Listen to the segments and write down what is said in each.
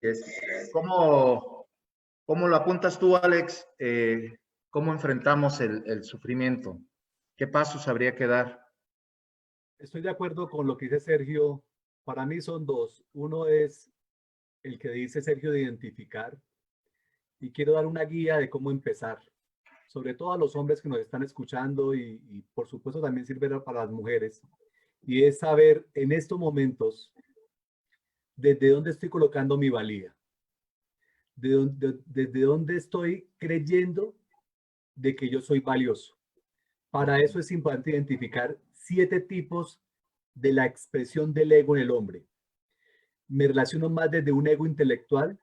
Es, ¿cómo, cómo lo apuntas tú, Alex? ¿Cómo enfrentamos el sufrimiento? ¿Qué pasos habría que dar? Estoy de acuerdo con lo que dice Sergio. Para mí son dos. Uno es el que dice Sergio de identificar y quiero dar una guía de cómo empezar, sobre todo a los hombres que nos están escuchando y por supuesto también sirve para las mujeres. Y es saber en estos momentos desde dónde estoy colocando mi valía, desde dónde estoy creyendo de que yo soy valioso. Para eso es importante identificar 7 tipos de la expresión del ego en el hombre. Me relaciono más desde un ego intelectual,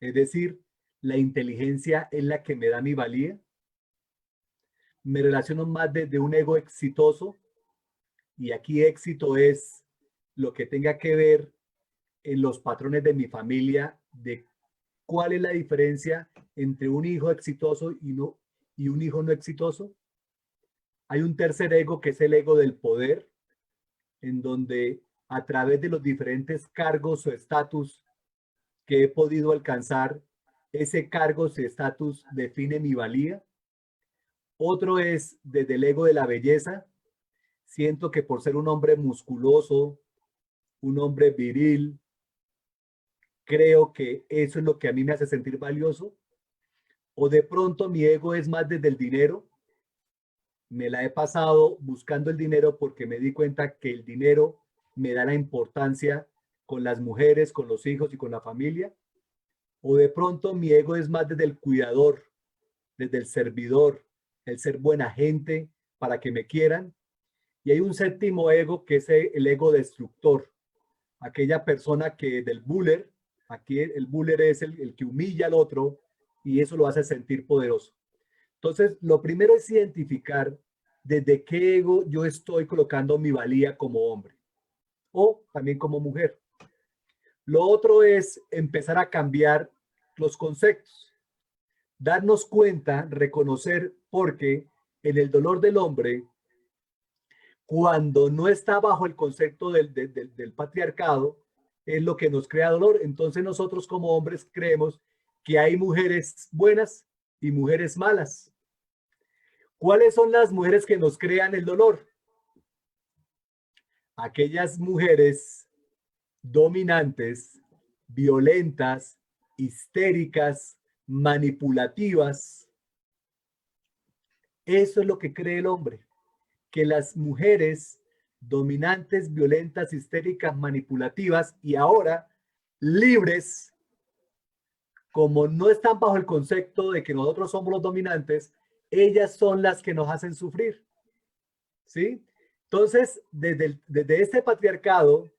es decir, la inteligencia es la que me da mi valía. Me relaciono más desde un ego exitoso, y aquí éxito es lo que tenga que ver en los patrones de mi familia, de cuál es la diferencia entre un hijo exitoso y un hijo no exitoso. Hay un tercer ego que es el ego del poder, en donde a través de los diferentes cargos o estatus que he podido alcanzar, ese cargo o estatus define mi valía. Otro es desde el ego de la belleza. Siento que por ser un hombre musculoso, un hombre viril, creo que eso es lo que a mí me hace sentir valioso. O de pronto mi ego es más desde el dinero. Me la he pasado buscando el dinero porque me di cuenta que el dinero me da la importancia con las mujeres, con los hijos y con la familia. O de pronto mi ego es más desde el cuidador, desde el servidor, el ser buena gente para que me quieran. Y hay un séptimo ego que es el ego destructor, aquella persona que del buller, aquí el buller es el que humilla al otro y eso lo hace sentir poderoso. Entonces, lo primero es identificar desde qué ego yo estoy colocando mi valía como hombre o también como mujer. Lo otro es empezar a cambiar los conceptos, darnos cuenta, reconocer, porque en el dolor del hombre, cuando no está bajo el concepto del patriarcado, es lo que nos crea dolor. Entonces nosotros como hombres creemos que hay mujeres buenas y mujeres malas. ¿Cuáles son las mujeres que nos crean el dolor? Aquellas mujeres dominantes, violentas, histéricas, manipulativas. Eso es lo que cree el hombre, que las mujeres dominantes, violentas, histéricas, manipulativas y ahora libres, como no están bajo el concepto de que nosotros somos los dominantes, ellas son las que nos hacen sufrir. ¿Sí? Entonces, desde este patriarcado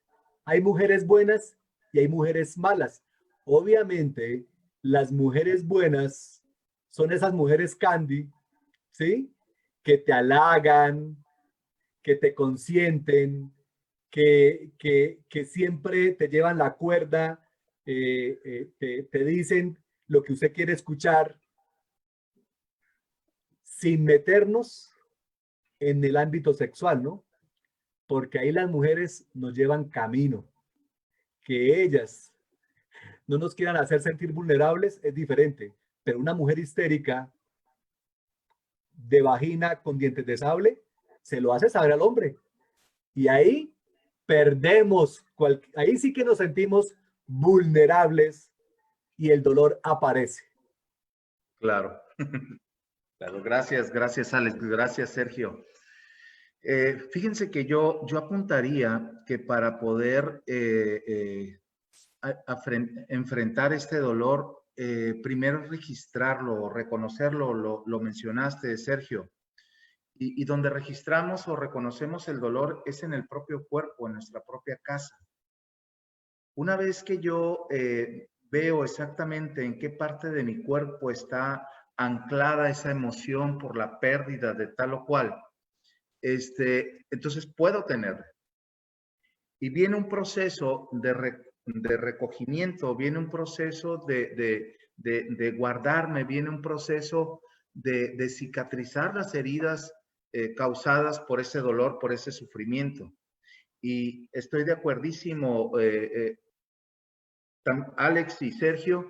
hay mujeres buenas y hay mujeres malas. Obviamente, las mujeres buenas son esas mujeres candy, ¿sí? Que te halagan, que te consienten, que siempre te llevan la cuerda, te dicen lo que usted quiere escuchar, sin meternos en el ámbito sexual, ¿no? Porque ahí las mujeres nos llevan camino. Que ellas no nos quieran hacer sentir vulnerables es diferente, pero una mujer histérica de vagina con dientes de sable se lo hace saber al hombre. Y ahí perdemos, ahí sí que nos sentimos vulnerables y el dolor aparece. Claro. Claro, gracias, gracias Alex, gracias Sergio. Fíjense que yo apuntaría que para poder enfrentar este dolor, primero registrarlo, reconocerlo, lo mencionaste, Sergio, y donde registramos o reconocemos el dolor es en el propio cuerpo, en nuestra propia casa. Una vez que yo veo exactamente en qué parte de mi cuerpo está anclada esa emoción por la pérdida de tal o cual, entonces puedo tener. Y viene un proceso de recogimiento, viene un proceso de guardarme, viene un proceso de cicatrizar las heridas causadas por ese dolor, por ese sufrimiento. Y estoy de acuerdísimo, Alex y Sergio,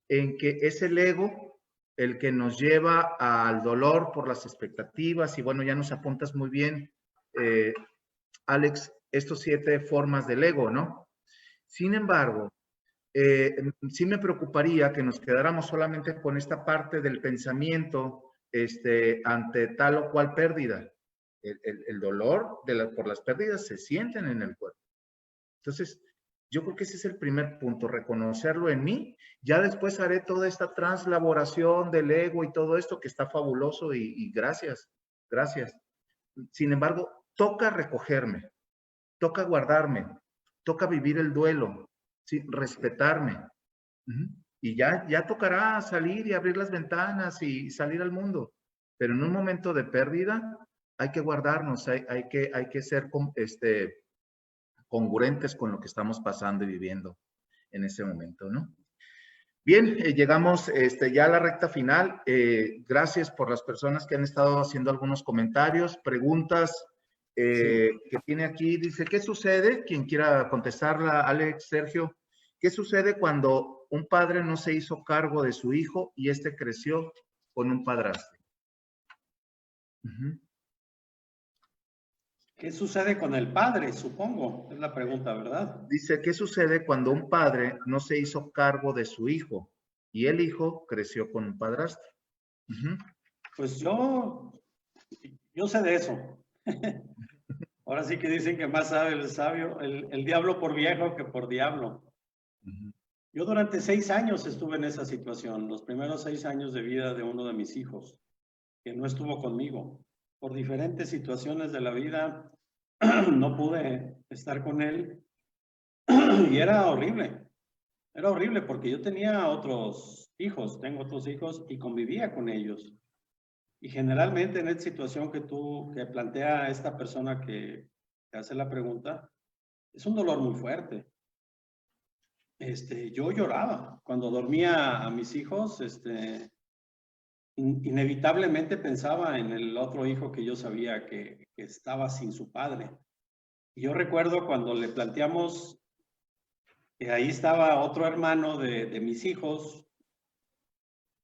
en que es el ego el que nos lleva al dolor por las expectativas, y bueno, ya nos apuntas muy bien, Alex, estos 7 formas del ego, ¿no? Sin embargo, sí me preocuparía que nos quedáramos solamente con esta parte del pensamiento ante tal o cual pérdida. El dolor por las pérdidas se sienten en el cuerpo. Entonces, yo creo que ese es el primer punto, reconocerlo en mí. Ya después haré toda esta translaboración del ego y todo esto que está fabuloso y gracias, gracias. Sin embargo, toca recogerme, toca guardarme, toca vivir el duelo, ¿sí? Respetarme. Y ya tocará salir y abrir las ventanas y salir al mundo. Pero en un momento de pérdida hay que guardarnos, hay que ser congruentes con lo que estamos pasando y viviendo en ese momento, ¿no? Bien, llegamos ya a la recta final. Gracias por las personas que han estado haciendo algunos comentarios, preguntas que tiene aquí. Dice, ¿qué sucede? Quien quiera contestarla, Alex, Sergio, ¿qué sucede cuando un padre no se hizo cargo de su hijo y este creció con un padrastro? ¿Qué sucede con el padre? Supongo, es la pregunta, ¿verdad? Dice, ¿qué sucede cuando un padre no se hizo cargo de su hijo y el hijo creció con un padrastro? Pues yo sé de eso. Ahora sí que dicen que más sabe el sabio, el diablo por viejo que por diablo. Yo durante 6 años estuve en esa situación, los primeros 6 años de vida de uno de mis hijos, que no estuvo conmigo. Por diferentes situaciones de la vida, no pude estar con él y era horrible porque yo tenía otros hijos, tengo otros hijos y convivía con ellos. Y generalmente en esta situación que plantea esta persona que hace la pregunta, es un dolor muy fuerte. Yo lloraba cuando dormía a mis hijos, inevitablemente pensaba en el otro hijo que yo sabía que estaba sin su padre. Y yo recuerdo cuando le planteamos que ahí estaba otro hermano de mis hijos,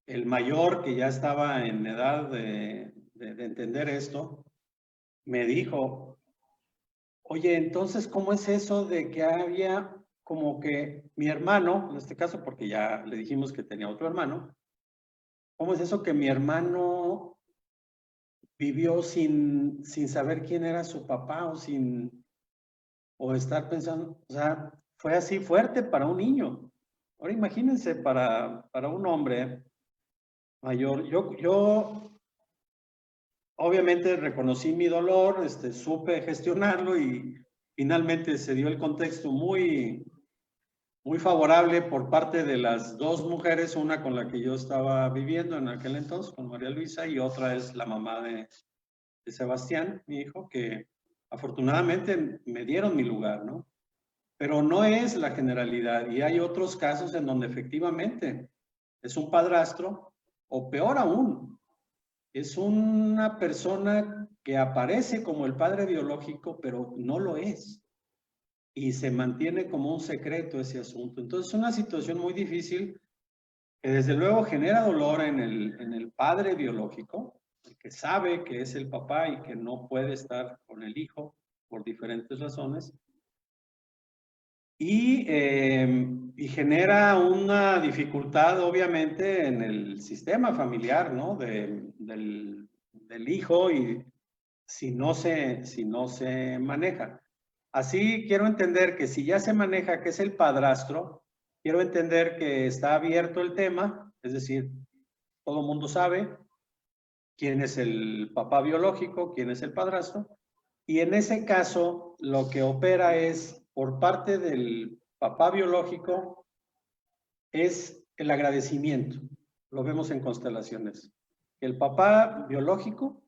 el mayor que ya estaba en edad de entender esto, me dijo, oye, entonces, ¿cómo es eso de que había como que mi hermano, en este caso porque ya le dijimos que tenía otro hermano, ¿cómo es eso que mi hermano vivió sin saber quién era su papá o estar pensando, o sea, fue así fuerte para un niño? Ahora imagínense para un hombre mayor. Yo obviamente reconocí mi dolor, supe gestionarlo y finalmente se dio el contexto muy favorable por parte de las 2 mujeres, una con la que yo estaba viviendo en aquel entonces, con María Luisa, y otra es la mamá de Sebastián, mi hijo, que afortunadamente me dieron mi lugar, ¿no? Pero no es la generalidad y hay otros casos en donde efectivamente es un padrastro o peor aún, es una persona que aparece como el padre biológico, pero no lo es. Y se mantiene como un secreto ese asunto. Entonces es una situación muy difícil que desde luego genera dolor en el padre biológico, el que sabe que es el papá y que no puede estar con el hijo por diferentes razones. Y genera una dificultad obviamente en el sistema familiar, ¿no? Del hijo y si no se maneja. Así quiero entender que si ya se maneja que es el padrastro, quiero entender que está abierto el tema, es decir, todo el mundo sabe quién es el papá biológico, quién es el padrastro, y en ese caso lo que opera es, por parte del papá biológico, es el agradecimiento. Lo vemos en constelaciones. El papá biológico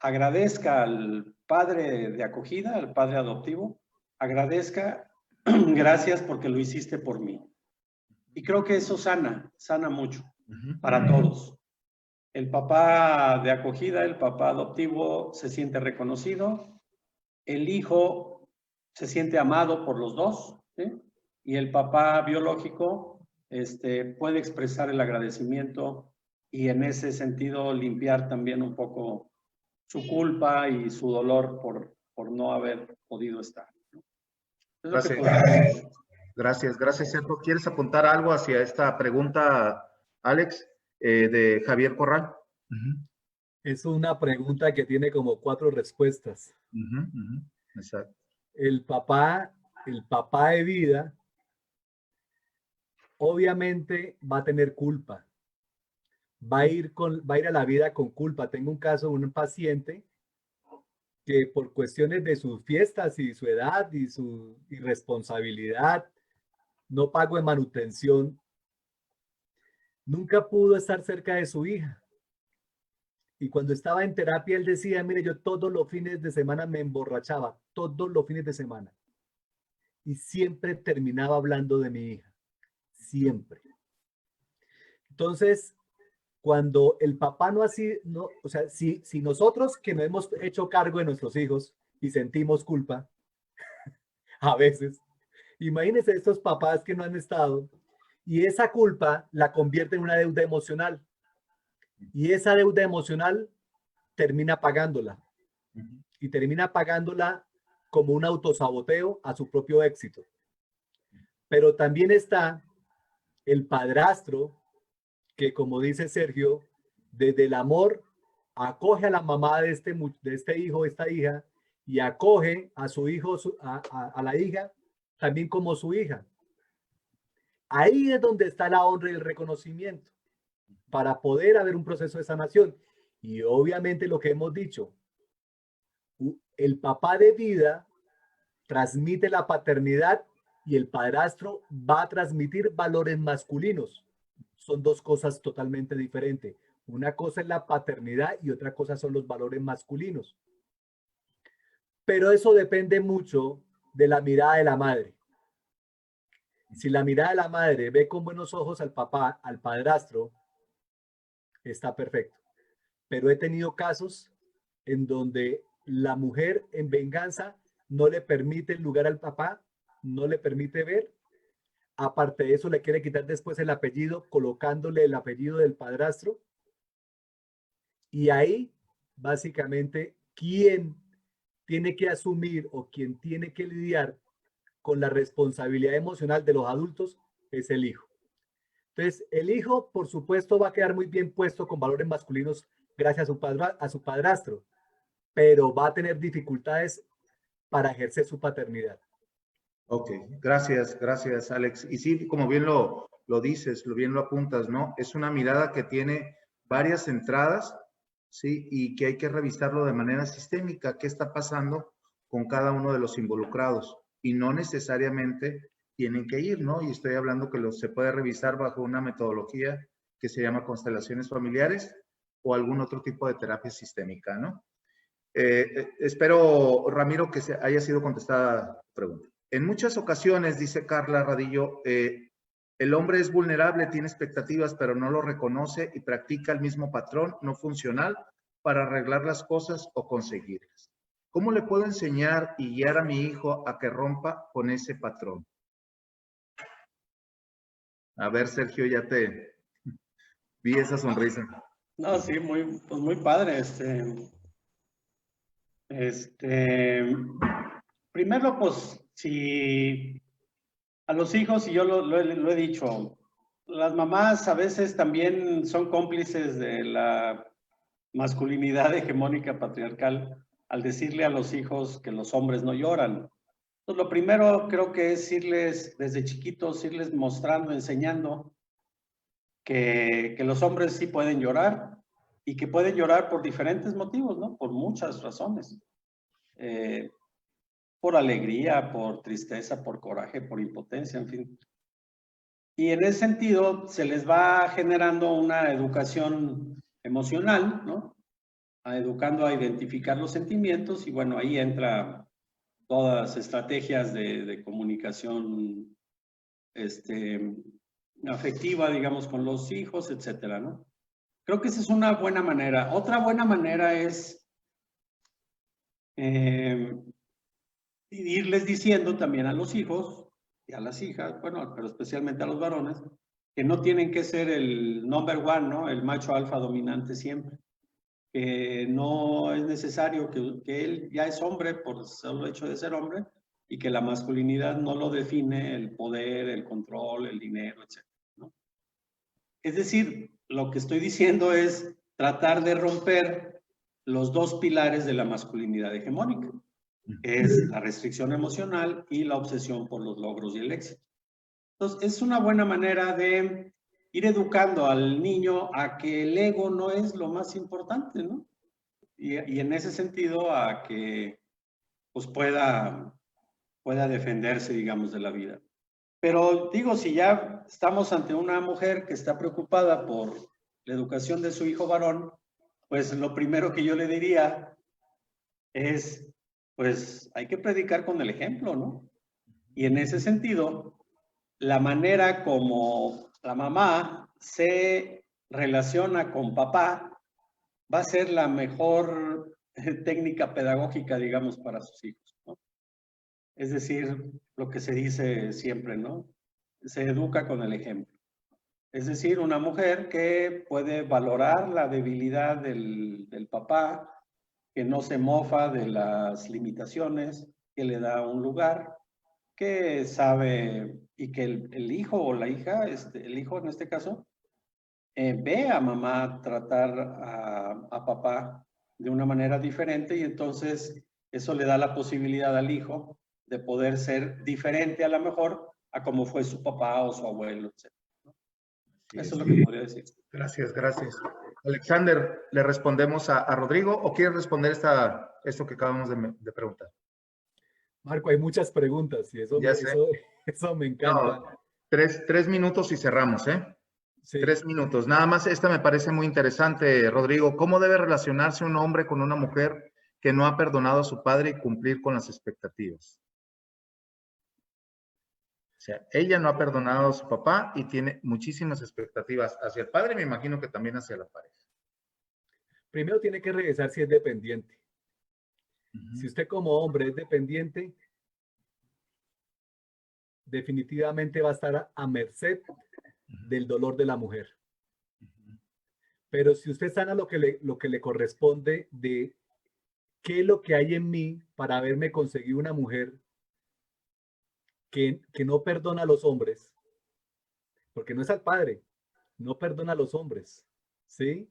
agradezca al padre de acogida, al padre adoptivo, agradezca, gracias porque lo hiciste por mí. Y creo que eso sana mucho para todos. El papá de acogida, el papá adoptivo se siente reconocido, el hijo se siente amado por los dos, ¿sí? y el papá biológico puede expresar el agradecimiento y en ese sentido limpiar también un poco su culpa y su dolor por no haber podido estar. Es lo que Gracias. podría decir. Gracias, Sergio. ¿Quieres apuntar algo hacia esta pregunta, Alex, de Javier Corral? Es una pregunta que tiene como 4 respuestas. Exacto. El papá de vida, obviamente va a tener culpa. Va a ir a la vida con culpa. Tengo un caso de un paciente que por cuestiones de sus fiestas y su edad y su irresponsabilidad, no pago de manutención, nunca pudo estar cerca de su hija. Y cuando estaba en terapia, él decía, mire, yo todos los fines de semana me emborrachaba, todos los fines de semana. Y siempre terminaba hablando de mi hija, siempre. Entonces, cuando el papá no así, no, o sea, si nosotros que no hemos hecho cargo de nuestros hijos y sentimos culpa, a veces, imagínense estos papás que no han estado y esa culpa la convierte en una deuda emocional y esa deuda emocional termina pagándola y termina pagándola como un autosaboteo a su propio éxito. Pero también está el padrastro que, como dice Sergio, desde el amor acoge a la mamá de este hijo, esta hija, y acoge a su hijo, a la hija, también como su hija. Ahí es donde está la honra y el reconocimiento, para poder haber un proceso de sanación. Y obviamente lo que hemos dicho, el papá de vida transmite la paternidad y el padrastro va a transmitir valores masculinos. Son 2 cosas totalmente diferentes. Una cosa es la paternidad y otra cosa son los valores masculinos. Pero eso depende mucho de la mirada de la madre. Si la mirada de la madre ve con buenos ojos al papá, al padrastro, está perfecto. Pero he tenido casos en donde la mujer en venganza no le permite el lugar al papá, no le permite ver. Aparte de eso, le quiere quitar después el apellido, colocándole el apellido del padrastro. Y ahí, básicamente, quien tiene que asumir o quien tiene que lidiar con la responsabilidad emocional de los adultos es el hijo. Entonces, el hijo, por supuesto, va a quedar muy bien puesto con valores masculinos gracias a su padrastro, pero va a tener dificultades para ejercer su paternidad. Ok, gracias, Alex. Y sí, como bien lo dices, bien lo apuntas, ¿no? Es una mirada que tiene varias entradas, ¿sí? Y que hay que revisarlo de manera sistémica, qué está pasando con cada uno de los involucrados. Y no necesariamente tienen que ir, ¿no? Y estoy hablando que se puede revisar bajo una metodología que se llama constelaciones familiares o algún otro tipo de terapia sistémica, ¿no? Espero, Ramiro, que haya sido contestada la pregunta. En muchas ocasiones, dice Carla Radillo, el hombre es vulnerable, tiene expectativas, pero no lo reconoce y practica el mismo patrón no funcional para arreglar las cosas o conseguirlas. ¿Cómo le puedo enseñar y guiar a mi hijo a que rompa con ese patrón? A ver, Sergio, ya te vi esa sonrisa. No, sí, pues muy padre. Primero, pues, si a los hijos, y yo lo he dicho, las mamás a veces también son cómplices de la masculinidad hegemónica patriarcal al decirle a los hijos que los hombres no lloran. Entonces, lo primero creo que es irles, desde chiquitos, irles mostrando, enseñando que los hombres sí pueden llorar y que pueden llorar por diferentes motivos, ¿no? Por muchas razones. Por alegría, por tristeza, por coraje, por impotencia, en fin. Y en ese sentido se les va generando una educación emocional, ¿no? Educando a identificar los sentimientos y bueno, ahí entra todas las estrategias de comunicación afectiva, digamos, con los hijos, etcétera, ¿no? Creo que esa es una buena manera. Otra buena manera es irles diciendo también a los hijos y a las hijas, bueno, pero especialmente a los varones, que no tienen que ser el number one, ¿no? El macho alfa dominante siempre. Que no es necesario que él ya es hombre por el solo hecho de ser hombre y que la masculinidad no lo define el poder, el control, el dinero, etc., ¿no? Es decir, lo que estoy diciendo es tratar de romper los dos pilares de la masculinidad hegemónica. Es la restricción emocional y la obsesión por los logros y el éxito. Entonces, es una buena manera de ir educando al niño a que el ego no es lo más importante, ¿no? Y en ese sentido a que pues pueda defenderse, digamos, de la vida. Pero digo, si ya estamos ante una mujer que está preocupada por la educación de su hijo varón, pues lo primero que yo le diría es, pues hay que predicar con el ejemplo, ¿no? Y en ese sentido, la manera como la mamá se relaciona con papá va a ser la mejor técnica pedagógica, digamos, para sus hijos, ¿no? Es decir, lo que se dice siempre, ¿no? Se educa con el ejemplo. Es decir, una mujer que puede valorar la debilidad del papá, que no se mofa de las limitaciones, que le da un lugar, que sabe y que el hijo o la hija, el hijo en este caso, ve a mamá tratar a papá de una manera diferente y entonces eso le da la posibilidad al hijo de poder ser diferente a lo mejor a como fue su papá o su abuelo, etc. Eso es lo que podría decir. Gracias, gracias. Alexander, ¿le respondemos a Rodrigo o quieres responder esto que acabamos de preguntar? Marco, hay muchas preguntas y Ya sé. eso me encanta. No, tres minutos y cerramos, ¿eh? Sí. 3 minutos. Nada más, esta me parece muy interesante, Rodrigo. ¿Cómo debe relacionarse un hombre con una mujer que no ha perdonado a su padre y cumplir con las expectativas? O sea, ella no ha perdonado a su papá y tiene muchísimas expectativas hacia el padre, me imagino que también hacia la pareja. Primero tiene que revisar si es dependiente. Si usted como hombre es dependiente, definitivamente va a estar a merced del dolor de la mujer. Pero si usted sana lo que le corresponde de qué es lo que hay en mí para haberme conseguido una mujer que no perdona a los hombres, porque no es al padre, no perdona a los hombres, ¿sí?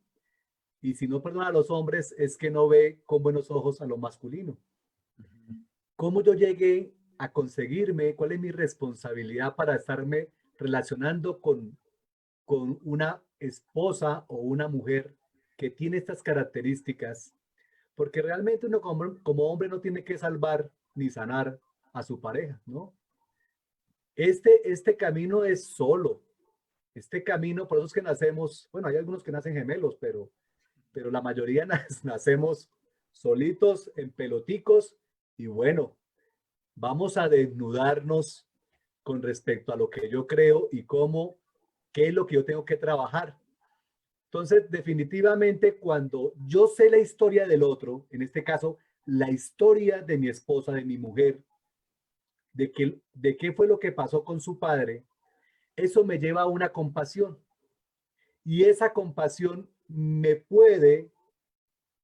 Y si no perdona a los hombres es que no ve con buenos ojos a lo masculino. ¿Cómo yo llegué a conseguirme? ¿Cuál es mi responsabilidad para estarme relacionando con una esposa o una mujer que tiene estas características? Porque realmente uno como hombre no tiene que salvar ni sanar a su pareja, ¿no? Este camino es solo. Este camino, por eso es que nacemos, bueno, hay algunos que nacen gemelos, pero la mayoría nacemos solitos, en peloticos, y bueno, vamos a desnudarnos con respecto a lo que yo creo y qué es lo que yo tengo que trabajar. Entonces, definitivamente, cuando yo sé la historia del otro, en este caso, la historia de mi esposa, de mi mujer, de qué fue lo que pasó con su padre, eso me lleva a una compasión. Y esa compasión me puede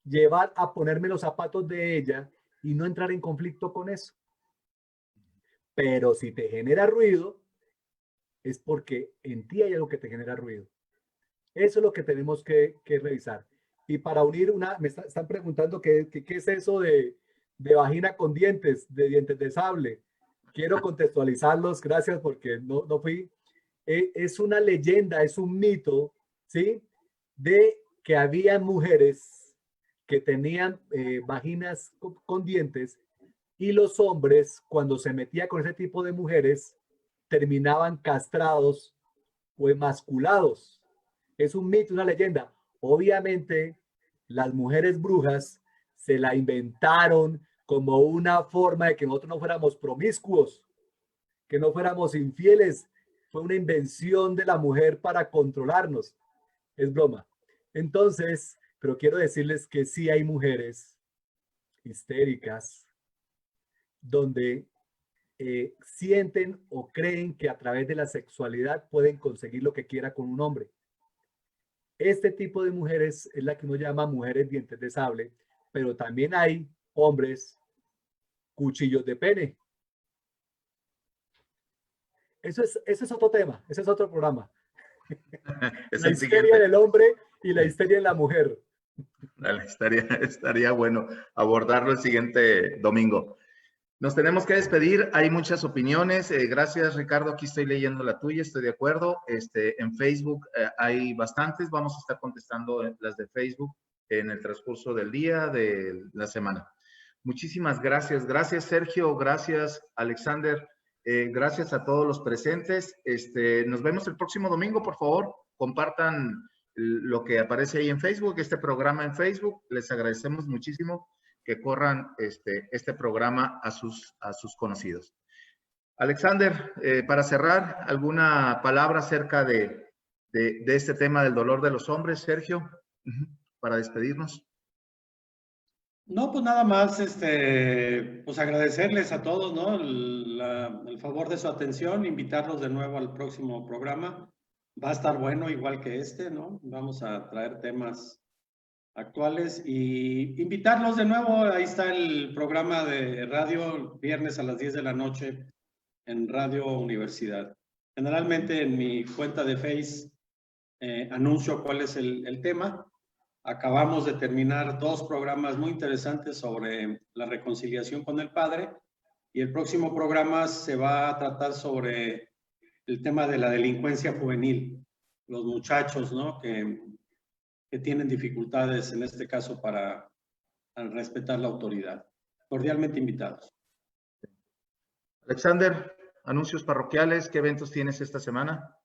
llevar a ponerme los zapatos de ella y no entrar en conflicto con eso. Pero si te genera ruido, es porque en ti hay algo que te genera ruido. Eso es lo que tenemos que revisar. Y para unir me están preguntando qué es eso de vagina con dientes, de dientes de sable. Quiero contextualizarlos, gracias, porque no fui. Es una leyenda, es un mito, ¿sí? De que había mujeres que tenían vaginas con dientes y los hombres, cuando se metía con ese tipo de mujeres, terminaban castrados o emasculados. Es un mito, una leyenda. Obviamente, las mujeres brujas se la inventaron como una forma de que nosotros no fuéramos promiscuos, que no fuéramos infieles. Fue una invención de la mujer para controlarnos. Es broma. Entonces, pero quiero decirles que sí hay mujeres histéricas donde sienten o creen que a través de la sexualidad pueden conseguir lo que quiera con un hombre. Este tipo de mujeres es la que uno llama mujeres dientes de sable, pero también hay hombres cuchillos de pene. Eso es otro tema, ese es otro programa. Es La el histeria siguiente. del hombre y la histeria de la mujer. Dale, estaría bueno abordarlo el siguiente domingo. Nos tenemos que despedir. Hay muchas opiniones. Gracias, Ricardo. Aquí estoy leyendo la tuya. Estoy de acuerdo. En Facebook hay bastantes. Vamos a estar contestando las de Facebook en el transcurso del día, de la semana. Muchísimas gracias. Gracias, Sergio. Gracias, Alexander. Gracias a todos los presentes. Nos vemos el próximo domingo. Por favor, compartan lo que aparece ahí en Facebook, este programa en Facebook. Les agradecemos muchísimo que corran este programa a sus conocidos. Alexander, para cerrar, ¿alguna palabra acerca de este tema del dolor de los hombres, Sergio, para despedirnos? No, pues nada más, pues agradecerles a todos, ¿no? El favor de su atención, invitarlos de nuevo al próximo programa. Va a estar bueno, igual que ¿no? Vamos a traer temas actuales y invitarlos de nuevo. Ahí está el programa de radio, viernes a las 10 de la noche en Radio Universidad. Generalmente en mi cuenta de Face anuncio cuál es el tema. Acabamos de terminar 2 programas muy interesantes sobre la reconciliación con el padre y el próximo programa se va a tratar sobre el tema de la delincuencia juvenil, los muchachos, ¿no? que tienen dificultades en este caso para respetar la autoridad. Cordialmente invitados. Alexander, anuncios parroquiales, ¿qué eventos tienes esta semana?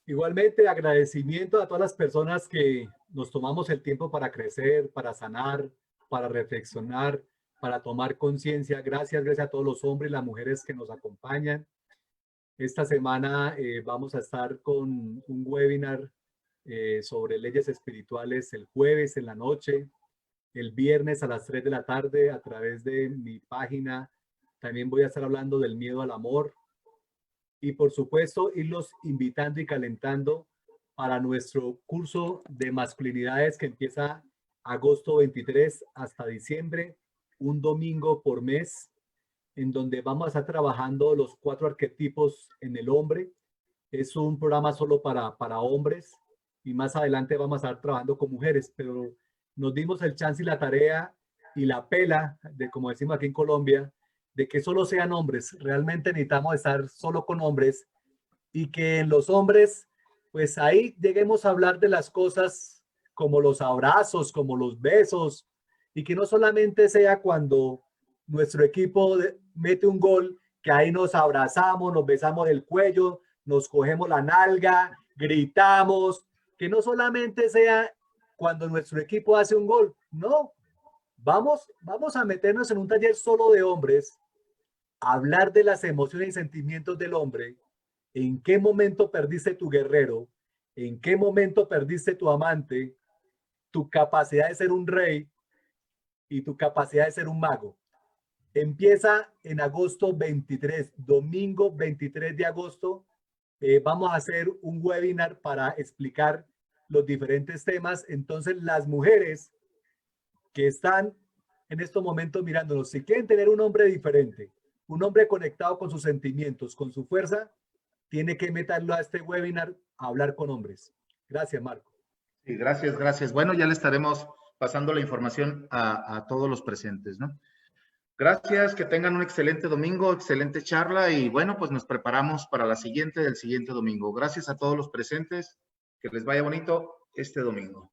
Igualmente, agradecimiento a todas las personas que nos tomamos el tiempo para crecer, para sanar, para reflexionar, para tomar conciencia. Gracias a todos los hombres y las mujeres que nos acompañan. Esta semana vamos a estar con un webinar sobre leyes espirituales el jueves en la noche, el viernes a las 3 de la tarde a través de mi página. También voy a estar hablando del miedo al amor. Y por supuesto, irlos invitando y calentando para nuestro curso de masculinidades que empieza agosto 23 hasta diciembre, un domingo por mes, en donde vamos a estar trabajando los 4 arquetipos en el hombre. Es un programa solo para hombres y más adelante vamos a estar trabajando con mujeres, pero nos dimos el chance y la tarea y la pela, de como decimos aquí en Colombia, de que solo sean hombres. Realmente necesitamos estar solo con hombres y que en los hombres, pues ahí lleguemos a hablar de las cosas como los abrazos, como los besos, y que no solamente sea cuando nuestro equipo mete un gol, que ahí nos abrazamos, nos besamos del cuello, nos cogemos la nalga, gritamos, que no solamente sea cuando nuestro equipo hace un gol, no. Vamos a meternos en un taller solo de hombres, a hablar de las emociones y sentimientos del hombre, en qué momento perdiste tu guerrero, en qué momento perdiste tu amante, tu capacidad de ser un rey y tu capacidad de ser un mago. Empieza en agosto 23, domingo 23 de agosto. Vamos a hacer un webinar para explicar los diferentes temas. Entonces, las mujeres que están en estos momentos mirándonos, si quieren tener un hombre diferente, un hombre conectado con sus sentimientos, con su fuerza, tiene que meterlo a este webinar a hablar con hombres. Gracias, Marco. Sí, gracias. Bueno, ya le estaremos pasando la información a todos los presentes, ¿no? Gracias, que tengan un excelente domingo, excelente charla y bueno, pues nos preparamos para la siguiente del siguiente domingo. Gracias a todos los presentes, que les vaya bonito este domingo.